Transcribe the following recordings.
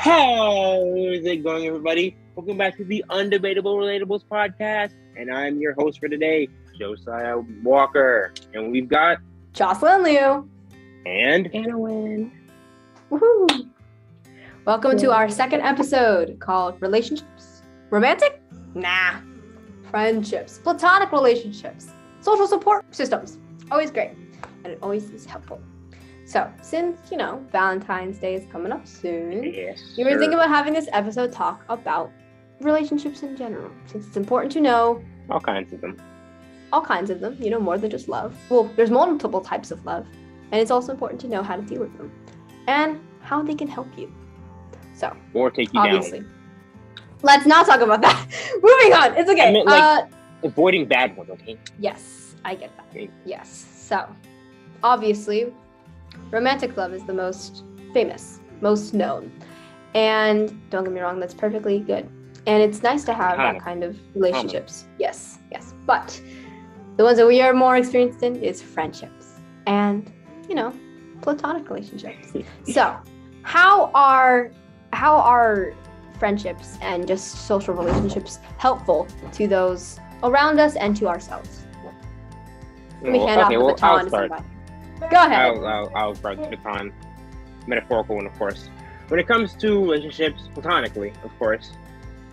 How is it going, everybody? Welcome back to the Undebatable Relatables podcast, and I'm your host for today, Josiah Walker, and we've got Jocelyne Liu and Anna Wynn. Woohoo! Welcome to our second episode called Relationships. Romantic? Nah. Friendships, platonic relationships, social support systems. Always great, and it always is helpful. So, since, Valentine's Day is coming up soon, you were thinking about having this episode talk about relationships in general, since it's important to know all kinds of them, more than just love. Well, there's multiple types of love, and it's also important to know how to deal with them and how they can help you. So, or take you obviously, down. Let's not talk about that. Moving on. It's okay. I meant, avoiding bad ones, okay? Yes, I get that. Okay. Yes. So, obviously, romantic love is the most famous, most known. And don't get me wrong, that's perfectly good. And it's nice to have that kind of relationships. Yes. But the ones that we are more experienced in is friendships and, platonic relationships. So, how are friendships and just social relationships helpful to those around us and to ourselves? Let me hand off the baton to somebody. Go ahead. I'll start the baton. Metaphorical one, of course. When it comes to relationships, platonically, of course,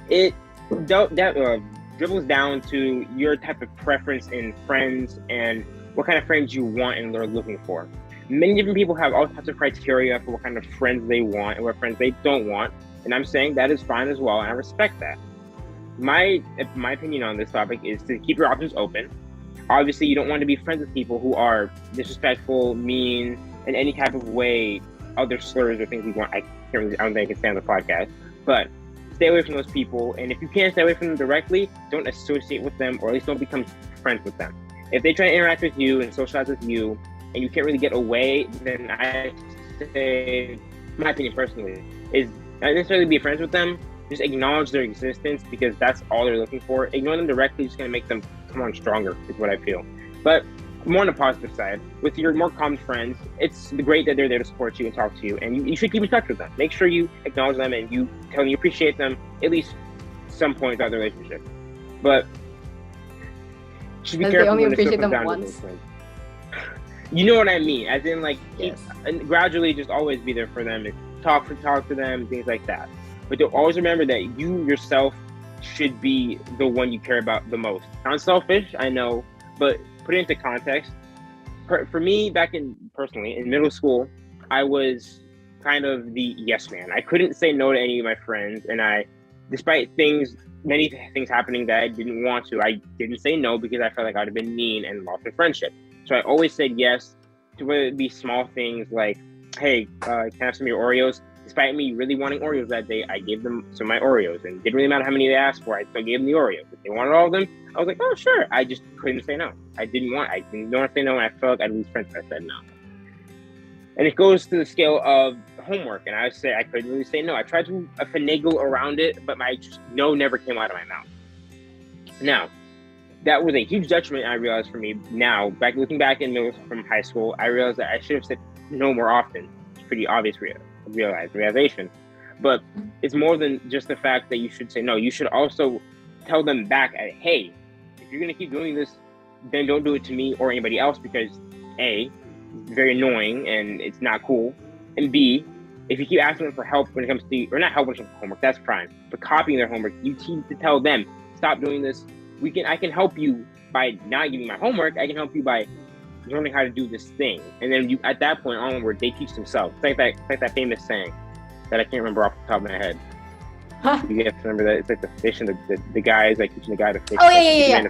it dribbles down to your type of preference in friends and what kind of friends you want and are looking for. Many different people have all types of criteria for what kind of friends they want and what friends they don't want. And I'm saying that is fine as well, and I respect that. My opinion on this topic is to keep your options open. Obviously, you don't want to be friends with people who are disrespectful, mean, in any type of way, other slurs or things you want. I don't think I can stand the podcast, but stay away from those people. And if you can't stay away from them directly, don't associate with them, or at least don't become friends with them. If they try to interact with you and socialize with you, and you can't really get away, then I say, my opinion personally, is not necessarily be friends with them. Just acknowledge their existence, because that's all they're looking for. Ignoring them directly is going to make them come on stronger, is what I feel. But more on the positive side, with your more common friends, it's great that they're there to support you and talk to you, and you should keep in touch with them. Make sure you acknowledge them and you tell them you appreciate them at least some point throughout the relationship. But you should be careful. They only when appreciate it comes them down once. to those friends. You know what I mean? As in, Yes. and gradually just always be there for them and talk to them, things like that. But to always remember that you yourself should be the one you care about the most. Sounds selfish, I know, but put it into context. For me, personally, in middle school, I was kind of the yes man. I couldn't say no to any of my friends, and despite many things happening that I didn't want to, I didn't say no because I felt like I'd have been mean and lost a friendship. So I always said yes to whether it be small things like, hey, can I have some of your Oreos? Despite me really wanting Oreos that day, I gave them some of my Oreos, and it didn't really matter how many they asked for. I still gave them the Oreos. If they wanted all of them, I was like, oh, sure. I just couldn't say no. I didn't want to say no, and I felt like I'd lose friends if I said no. And it goes to the scale of homework, and I would say I couldn't really say no. I tried to finagle around it, but my no never came out of my mouth. Now, that was a huge detriment, I realized, for me. Now, looking back from high school, I realized that I should have said no more often. It's pretty obvious realization. But it's more than just the fact that you should say no. You should also tell them back, hey, if you're going to keep doing this, then don't do it to me or anybody else, because A, it's very annoying and it's not cool. And B, if you keep asking them for help when it comes to, or not help when it comes to homework, that's fine. But copying their homework, you need to tell them, stop doing this. I can help you by not giving my homework. I can help you by learning how to do this thing. And then at that point onward, they teach themselves. It's like that famous saying that I can't remember off the top of my head. Huh? You have to remember that it's like the fish and the guy is like teaching the guy to fish. Oh yeah.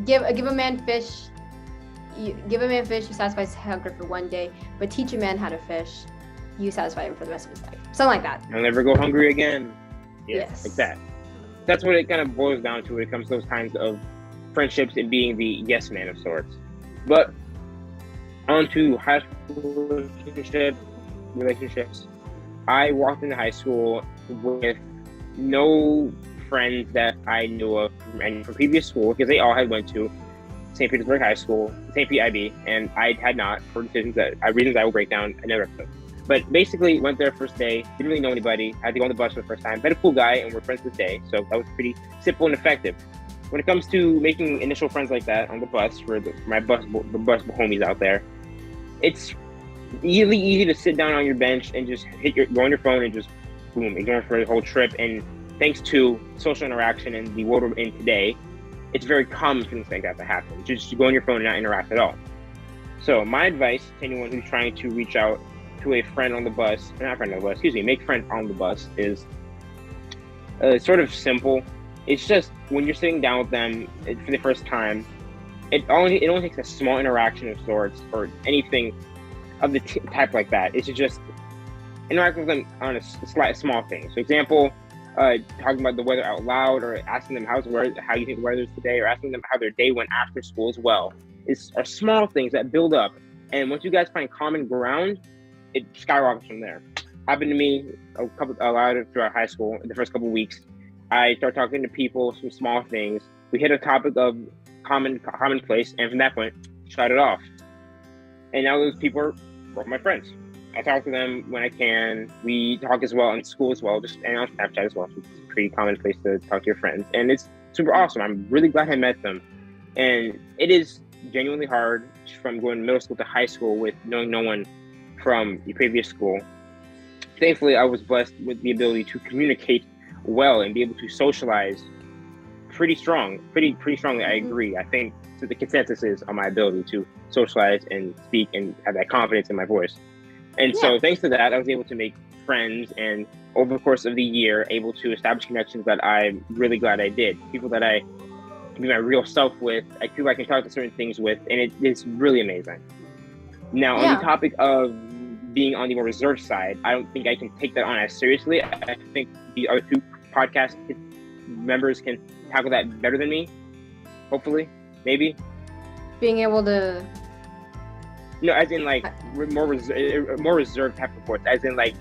Give a man fish. Give a man fish, you satisfy his hunger for one day, but teach a man how to fish, you satisfy him for the rest of his life. Something like that. He'll never go hungry again. Yes. Like that. That's what it kind of boils down to when it comes to those kinds of friendships and being the yes man of sorts. But on to high school relationships. I walked into high school with no friends that I knew of from previous school, because they all had went to St. Petersburg High School, St. Pete IB, and I had not, for reasons I will break down another episode. But basically, went there first day, didn't really know anybody, had to go on the bus for the first time. Met a cool guy, and we're friends this day. So that was pretty simple and effective. When it comes to making initial friends like that on the bus for the bus homies out there, it's really easy to sit down on your bench and just go on your phone and just boom, ignore for the whole trip. And thanks to social interaction and the world we're in today, it's very common for things like that to happen. Just go on your phone and not interact at all. So my advice to anyone who's trying to reach out to a friend on the bus, make friends on the bus is sort of simple. It's just when you're sitting down with them for the first time, it only takes a small interaction of sorts or anything of the type like that. It's just interact with them on a small thing. For example, talking about the weather out loud, or asking them how you think the weather is today, or asking them how their day went after school as well. Are small things that build up, and once you guys find common ground, it skyrockets from there. Happened to me a lot throughout high school. In the first couple of weeks, I started talking to people, some small things. We hit a topic of commonplace, and from that point, shut it off. And now those people are my friends. I talk to them when I can. We talk as well in school as well, and on Snapchat as well. It's a pretty common place to talk to your friends, and it's super awesome. I'm really glad I met them. And it is genuinely hard from going middle school to high school with knowing no one from your previous school. Thankfully, I was blessed with the ability to communicate well and be able to socialize pretty strongly. I agree. I think the consensus is on my ability to socialize and speak and have that confidence in my voice. And so thanks to that, I was able to make friends, and over the course of the year, able to establish connections that I'm really glad I did. People that I can be my real self with, I feel I can talk to certain things with, and it's really amazing. Now, on the topic of being on the more reserved side, I don't think I can take that on as seriously. I think the other two podcast members can tackle that better than me, hopefully, maybe. Being able to... No, as in like more reserved type of reports. As in like,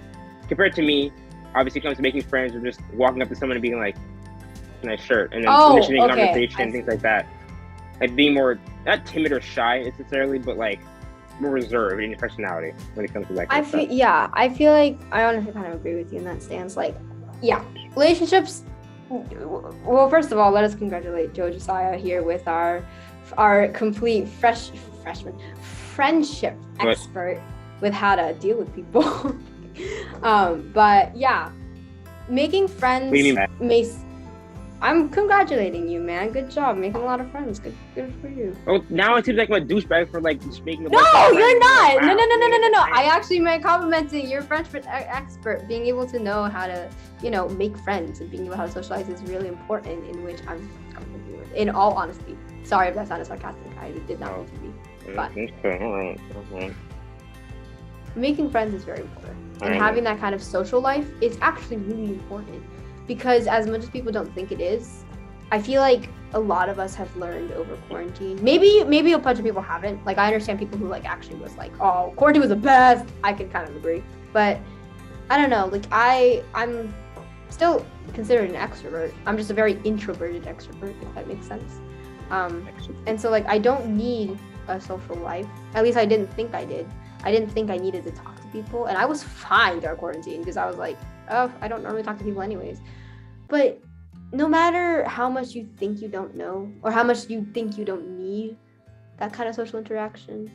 compared to me, obviously, it comes to making friends or just walking up to someone and being like, "Nice shirt," and then initiating conversation, things like that. Like being more not timid or shy necessarily, but like more reserved in your personality when it comes to that kind of stuff. I feel like I honestly kind of agree with you in that stance. Like, relationships. Well, first of all, let us congratulate Josiah here with our complete freshman friendship expert with how to deal with people. But yeah, making friends. What do you mean? I'm congratulating you, man. Good job, making a lot of friends. Good for you. Oh, now it seems like I'm a douchebag for like just making. No, you're not. Wow. No. I actually meant complimenting your friendship expert. Being able to know how to, make friends and being able to socialize is really important. In which I'm completely with. In all honesty, sorry if that sounded sarcastic. I did not mean to be. But all right. Making friends is very important, and having that kind of social life is actually really important. Because as much as people don't think it is, I feel like a lot of us have learned over quarantine. Maybe a bunch of people haven't. Like, I understand people who like actually was like, "Oh, quarantine was the best." I can kind of agree, but I don't know. Like, I'm still considered an extrovert. I'm just a very introverted extrovert, if that makes sense. And so like I don't need a social life. At least I didn't think I did. I didn't think I needed to talk to people, and I was fine during quarantine because I was like, oh, I don't normally talk to people anyways. But no matter how much you think you don't know, or how much you think you don't need that kind of social interaction,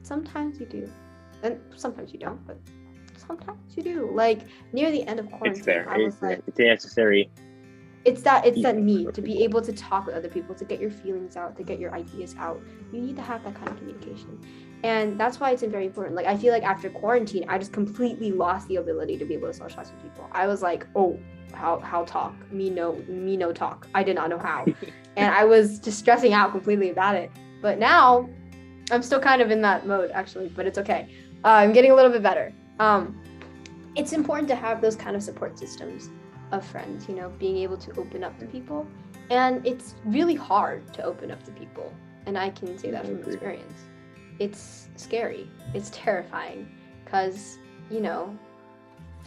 sometimes you do. And sometimes you don't, but sometimes you do. Like, near the end of quarantine, it's there. I was like, it's necessary. It's that need to be able to talk with other people, to get your feelings out, to get your ideas out. You need to have that kind of communication. And that's why it's very important. Like, I feel like after quarantine, I just completely lost the ability to be able to socialize with people. I was like, oh, how talk? Me no talk. I did not know how. And I was just stressing out completely about it. But now, I'm still kind of in that mode, actually, but it's okay. I'm getting a little bit better. It's important to have those kind of support systems of friends, being able to open up to people. And it's really hard to open up to people. And I can say that from experience. It's scary. It's terrifying because,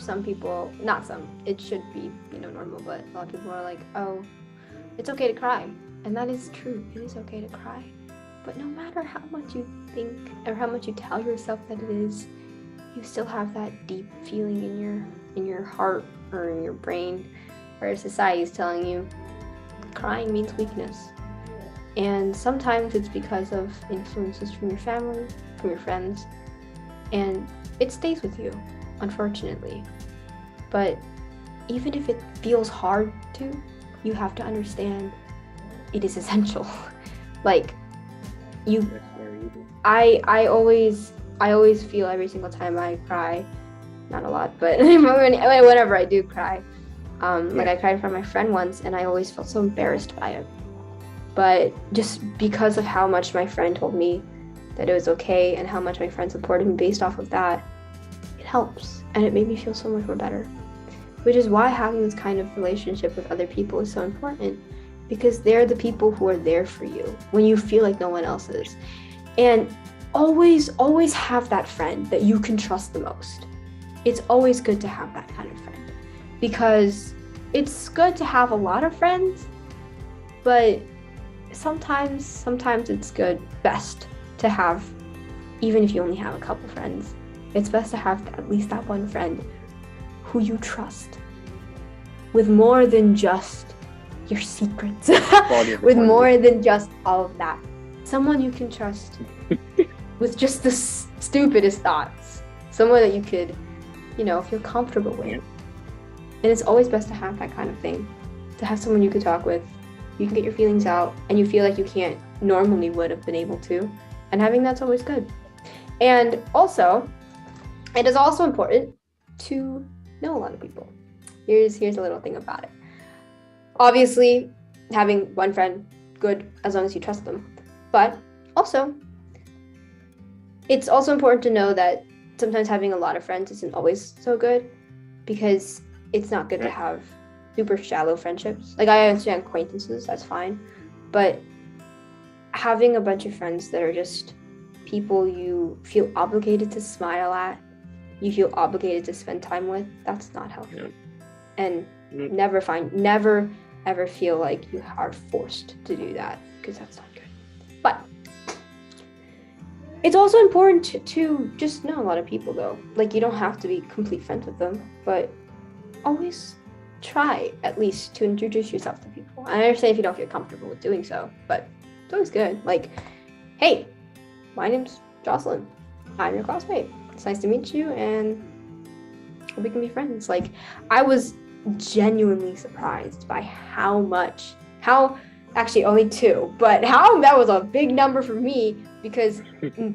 some people, not some, it should be, normal, but a lot of people are like, oh, it's okay to cry. And that is true. It is okay to cry. But no matter how much you think or how much you tell yourself that it is, you still have that deep feeling in your heart or in your brain where society is telling you crying means weakness. And sometimes it's because of influences from your family, from your friends, and it stays with you, unfortunately. But even if it feels hard to, you have to understand it is essential. Like, I always feel every single time I cry, not a lot, but whenever I do cry, like I cried for my friend once, and I always felt so embarrassed by it. But just because of how much my friend told me that it was okay and how much my friend supported me based off of that, it helps, and it made me feel so much more better. Which is why having this kind of relationship with other people is so important, because they're the people who are there for you when you feel like no one else is. And always have that friend that you can trust the most. It's always good to have that kind of friend, because it's good to have a lot of friends, but sometimes it's best to have, even if you only have a couple friends, it's best to have at least that one friend who you trust with more than just your secrets, with more than just all of that. Someone you can trust with just the stupidest thoughts. Someone that you could, feel comfortable with. And it's always best to have that kind of thing. To have someone you could talk with, you can get your feelings out, and you feel like you can't normally would have been able to. And having that's always good. And also, it is also important to know a lot of people. Here's a little thing about it. Obviously, having one friend, good, as long as you trust them. But also, it's also important to know that sometimes having a lot of friends isn't always so good, because it's not good to have super shallow friendships. Like, I understand acquaintances, that's fine. But having a bunch of friends that are just people you feel obligated to smile at, you feel obligated to spend time with, that's not healthy. And never ever feel like you are forced to do that, because that's not good. But it's also important to just know a lot of people, though. Like, you don't have to be complete friends with them, but always try at least to introduce yourself to people. I understand if you don't feel comfortable with doing so, but it's always good. Like, hey, my name's Jocelyne. I'm your classmate. It's nice to meet you, and we can be friends. Like, I was genuinely surprised by how actually only 2, but how that was a big number for me, because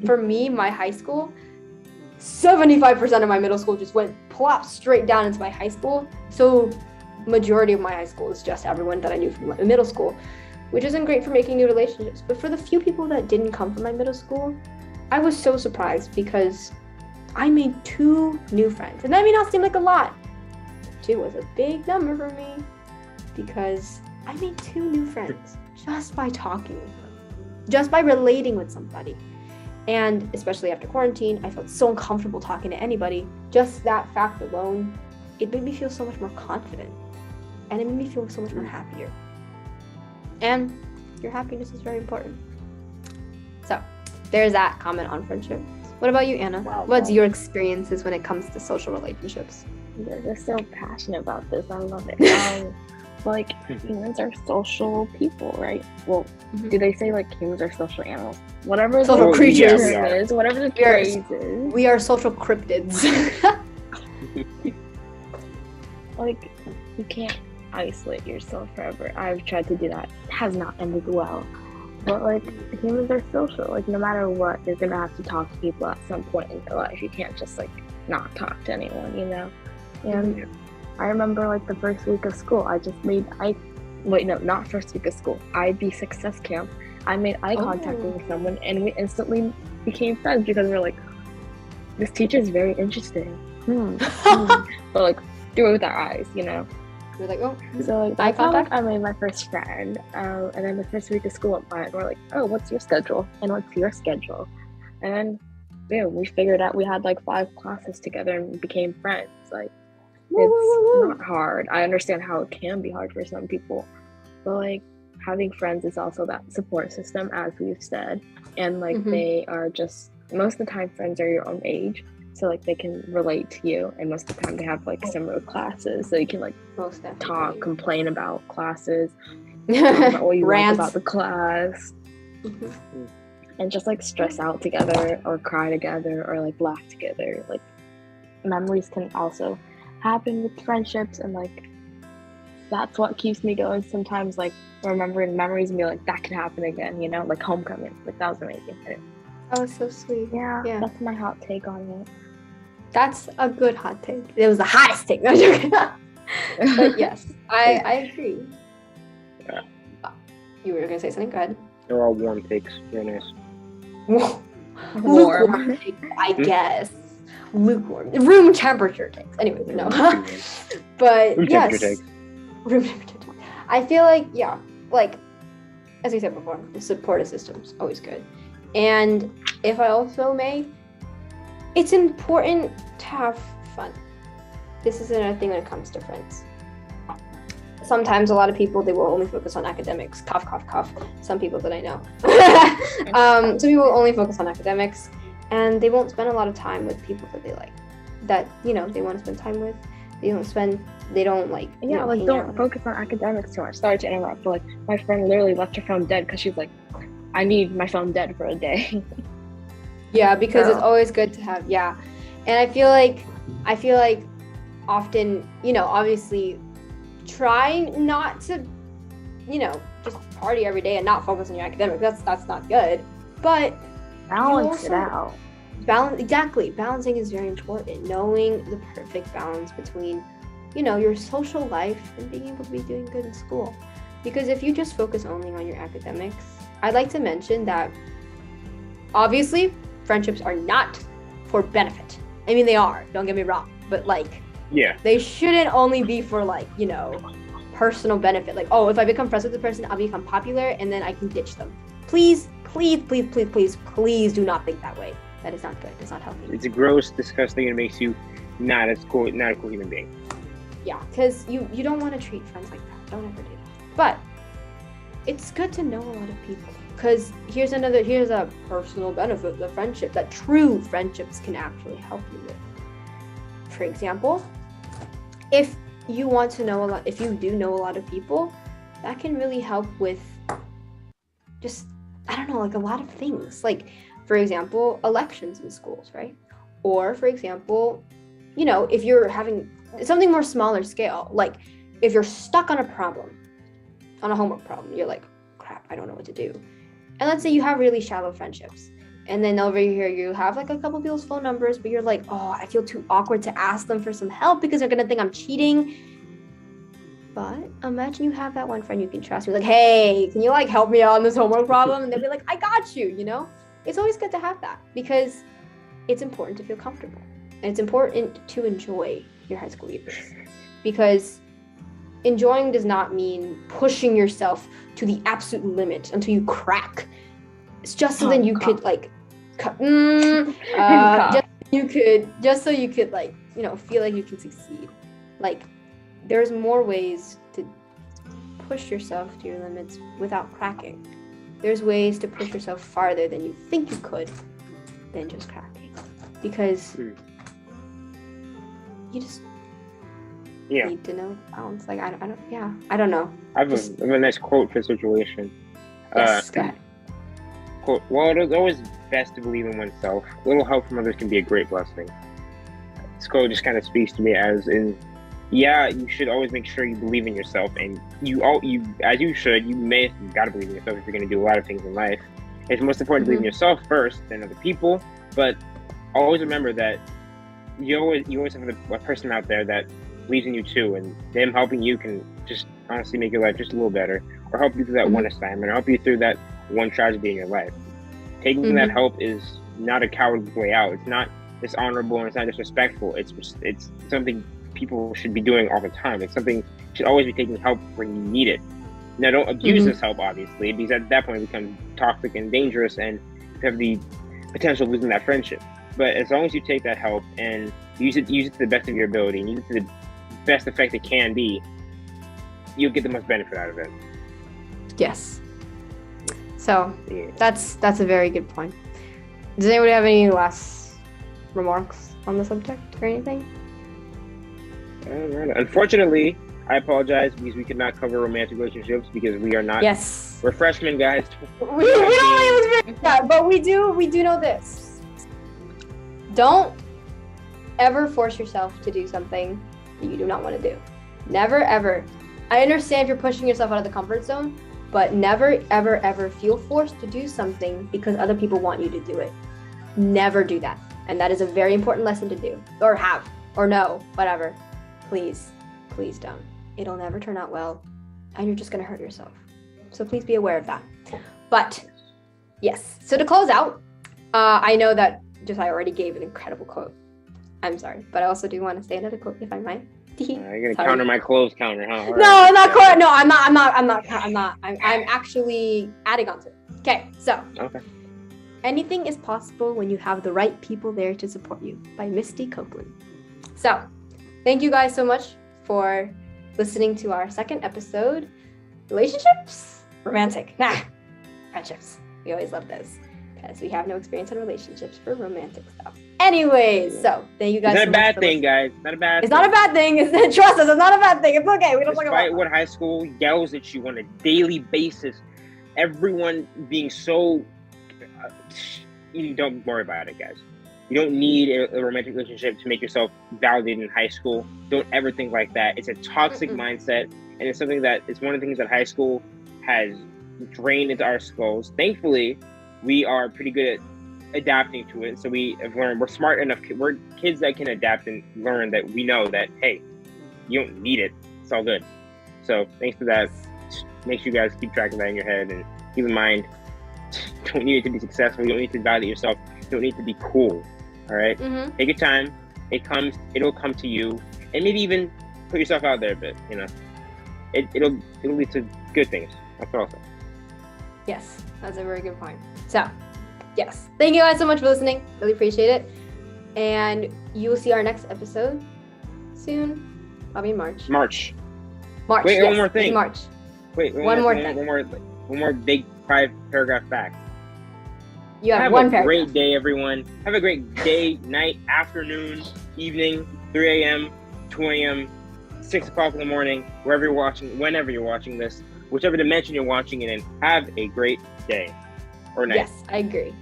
for me, my high school, 75% of my middle school just went plop straight down into my high school. So majority of my high school is just everyone that I knew from middle school, which isn't great for making new relationships. But for the few people that didn't come from my middle school, I was so surprised, because I made 2 new friends. And that may not seem like a lot. 2 was a big number for me, because I made 2 new friends just by talking with them, just by relating with somebody. And especially after quarantine, I felt so uncomfortable talking to anybody. Just that fact alone, it made me feel so much more confident, and it made me feel so much more happier. And your happiness is very important. So there's that comment on friendship. What about you, Anna? What's your experiences when it comes to social relationships? You're so passionate about this. I love it. Like, humans are social people, right? Well, do they say, like, humans are social animals? Whatever social the creatures is, whatever the phrase is. We are social cryptids. Like, you can't isolate yourself forever. I've tried to do that. It has not ended well. But, like, humans are social. Like, no matter what, you're gonna have to talk to people at some point in your life. You can't just, like, not talk to anyone, And I remember, like, the first week of school, not first week of school, IB Success Camp, I made eye contact with someone, and we instantly became friends, because we're like, this teacher is very interesting. But, like, do it with our eyes, We're like, oh. So, like, eye contact, I made my first friend, and then the first week of school went by, and we're like, oh, what's your schedule? And what's your schedule? And then, we figured out we had, like, 5 classes together and became friends. Like, it's not hard. I understand how it can be hard for some people, but, like, having friends is also that support system, as we've said. And, like, they are just, most of the time, friends are your own age, so like they can relate to you, and most of the time they have like similar classes, so you can like Most definitely. talk, complain about classes, talk about what you like Rant. about the class, Mhm. and just like stress out together or cry together or like laugh together. Like memories can also happen with friendships, and like that's what keeps me going sometimes, like remembering memories and be like, that can happen again, you know, like homecoming, like that was amazing. That was so sweet. Yeah, Yeah. that's my hot take on it. That's a good hot take. It was the hottest take. No, I'm joking. But yes, I agree. Yeah. You were gonna say something? Go ahead. They're all warm takes. Very nice. Lukewarm take, I guess. Lukewarm. Room temperature takes. Anyways, no. But Room yes. temperature takes. Room temperature takes. I feel like, yeah, like, as we said before, the supportive system's always good. And if I also may, it's important to have fun. This is another thing when it comes to friends. Sometimes a lot of people, they will only focus on academics. Cough, cough, cough. Some people that I know. Some people will only focus on academics, and they won't spend a lot of time with people that they like, that, you know, they want to spend time with. They don't like, you Yeah, know, like hang don't out. focus on academics too much. Sorry to interrupt, but like my friend literally left her phone dead because she's like, I need my phone dead for a day. Yeah, because it's Girl. always good to have, yeah. And I feel like often, you know, obviously try not to, you know, just party every day and not focus on your academics. That's not good. But Balance it also- out. balancing is very important. Knowing the perfect balance between, you know, your social life and being able to be doing good in school. Because if you just focus only on your academics, I'd like to mention that obviously friendships are not for benefit. I mean, they are, don't get me wrong, but like, Yeah. they shouldn't only be for like, you know, personal benefit. Like, oh, if I become friends with the person, I'll become popular and then I can ditch them. Please do not think that way. That is not good. It's not healthy. It's gross, disgusting, and it makes you not a cool human being. Yeah, because you don't want to treat friends like that. Don't ever do that. But it's good to know a lot of people, because here's a personal benefit of the friendship that true friendships can actually help you with. For example, if you want to know a lot, if you do know a lot of people, that can really help with just, I don't know, like a lot of things. Like, for example, elections in schools, right? Or for example, you know, if you're having something more smaller scale, like if you're stuck on a problem, on a homework problem, you're like, crap, I don't know what to do. And let's say you have really shallow friendships. And then over here, you have like a couple people's phone numbers, but you're like, oh, I feel too awkward to ask them for some help because they're gonna think I'm cheating. But imagine you have that one friend you can trust. You're like, hey, can you like help me out on this homework problem? And they'll be like, I got you, you know? It's always good to have that because it's important to feel comfortable. And it's important to enjoy your high school years, because enjoying does not mean pushing yourself to the absolute limit until you crack. It's just so then you could like, just so you could like, you know, feel like you can succeed. Like, there's more ways to push yourself to your limits without cracking. There's ways to push yourself farther than you think you could than just cracking, because you just need to know balance. Like, I don't know. I have a nice quote for the situation. Yes, go ahead. Quote, well, it is always best to believe in oneself. A little help from others can be a great blessing. This quote just kind of speaks to me as in, yeah, you should always make sure you believe in yourself, and you gotta believe in yourself if you're gonna do a lot of things in life. It's most important to believe in yourself first, then other people, but always remember that you always have a person out there that believes in you too, and them helping you can just honestly make your life just a little better, or help you through that one assignment, or help you through that one tragedy in your life. Taking that help is not a coward's way out. It's not dishonorable and it's not disrespectful. It's something people should be doing all the time. It's something you should always be taking help when you need it. Now, don't abuse this help, obviously, because at that point it becomes toxic and dangerous, and you have the potential of losing that friendship. But as long as you take that help and use it to the best of your ability, and use it to the best effect it can be, you'll get the most benefit out of it. Yes. So Yeah. that's a very good point. Does anybody have any last remarks? on the subject or anything? Unfortunately, I apologize because we could not cover romantic relationships because we are not. Yes. We're freshmen, guys. We don't even, yeah, but we do know this. Don't ever force yourself to do something that you do not want to do. Never ever. I understand if you're pushing yourself out of the comfort zone, but never ever ever feel forced to do something because other people want you to do it. Never do that. And that is a very important lesson to do, or have, or know, whatever. Please don't. It'll never turn out well, and you're just gonna hurt yourself. So please be aware of that. But yes, so to close out, I know that Josiah already gave an incredible quote. I'm sorry, but I also do want to say another quote if I might. You're gonna counter my clothes counter, huh? No, I'm not quite. No, I'm not. I'm actually adding on to it. Okay, so. Okay. Anything is possible when you have the right people there to support you, by Misty Copeland. So, thank you guys so much for listening to our second episode. Relationships? Romantic. Nah. Friendships. We always love those because we have no experience in relationships for romantic stuff. Anyways, so thank you guys so much. It's not a bad thing, guys. Not a bad thing. It's not a bad thing. Trust us, it's not a bad thing. It's okay. We don't talk about it. Despite what high school yells at you on a daily basis, everyone being so... you don't worry about it, guys. You don't need a romantic relationship to make yourself validated in high school. Don't ever think like that. It's a toxic mindset, and it's something that it's one of the things that high school has drained into our skulls. Thankfully, we are pretty good at adapting to it. So we have learned, we're smart enough, we're kids that can adapt and learn that we know that, hey, you don't need it. It's all good. So thanks for that. Make sure you guys keep track of that in your head and keep in mind, you don't need it to be successful. You don't need to validate yourself. You don't need to be cool. All right? Take your time. It'll come to you. And maybe even put yourself out there a bit, you know. It'll lead to good things. That's what I'll say. Yes, that's a very good point. So, yes. Thank you guys so much for listening. Really appreciate it. And you will see our next episode soon. Probably in March. March. Wait, yes, one more thing. March. Wait, one more big 5-paragraph fact. You have one paragraph. Have a great day, everyone. Have a great day, night, afternoon, evening, 3 a.m., 2 a.m., 6 o'clock in the morning, wherever you're watching, whenever you're watching this, whichever dimension you're watching it in. Have a great day or night. Yes, I agree.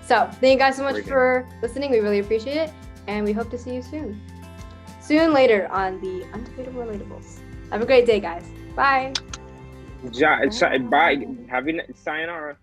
So, thank you guys so much for listening. We really appreciate it, and we hope to see you soon. Soon later on the Undebatable Relatables. Have a great day, guys. Bye. Bye. Sayonara.